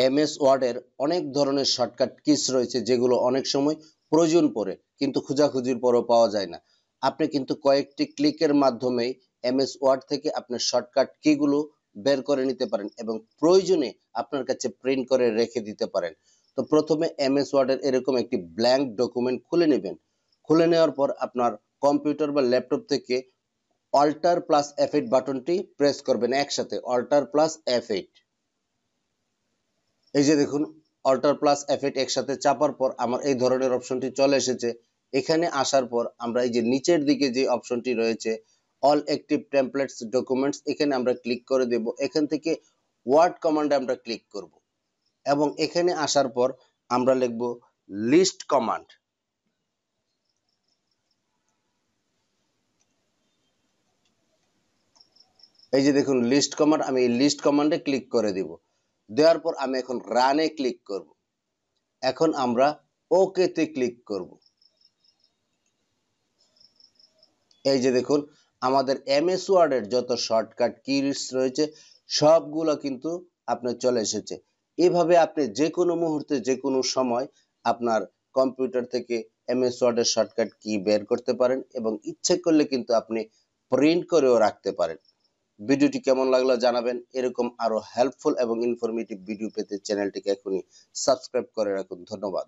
MS ওয়ার্ডের অনেক ধরনের শর্টকাট কিস রয়েছে যেগুলো অনেক সময় প্রয়োজন পড়ে কিন্তু খোঁজাখুঁজির পরও পাওয়া যায় না। আপনি কিন্তু কয়েকটি ক্লিকের মাধ্যমেই এমএস ওয়ার্ড থেকে আপনার শর্টকাট কিগুলো বের করে নিতে পারেন এবং প্রয়োজনে আপনার কাছে প্রিন্ট করে রেখে দিতে পারেন। তো প্রথমে এমএস ওয়ার্ডের এরকম একটি ব্ল্যাঙ্ক ডকুমেন্ট খুলে নেবেন। খুলে নেওয়ার পর আপনার কম্পিউটার বা ল্যাপটপ থেকে অল্টার প্লাস F8 বাটনটি প্রেস করবেন একসাথে, অল্টার প্লাস F8। এই যে দেখুন, অল্টার প্লাস F8 একসাথে চাপার পর আমার এই ধরনের অপশনটি চলে এসেছে। এখানে আসার পর আমরা এই যে নিচের দিকে যে অপশনটি রয়েছে অল অ্যাক্টিভ টেমপ্লেটস ডকুমেন্টস, এখানে আমরা ক্লিক করে দেব। এখান থেকে ওয়ার্ড কমান্ডে আমরা ক্লিক করব এবং এখানে আসার পর আমরা লিখব লিস্ট কমান্ড। এই যে দেখুন লিস্ট কমান্ড, আমি এই লিস্ট কমান্ডে ক্লিক করে দিব। দেওয়ার পর আমি এখন রানে ক্লিক করব। এখন আমরা ওকে তে ক্লিক করব। এই যে দেখুন আমাদের এমএস ওয়ার্ডের যত শর্টকাট কিস রয়েছে সবগুলো কিন্তু আপনার চলে এসেছে। এভাবে আপনি যে কোনো মুহূর্তে যে কোনো সময় আপনার কম্পিউটার থেকে এমএস ওয়ার্ডের শর্টকাট কি বের করতে পারেন এবং ইচ্ছে করলে কিন্তু আপনি প্রিন্ট করেও রাখতে পারেন। ভিডিওটি কেমন লাগলো জানাবেন। এরকম আরো হেল্পফুল এবং ইনফরমেটিভ ভিডিও পেতে চ্যানেলটিকে এখনই সাবস্ক্রাইব করে রাখুন। ধন্যবাদ।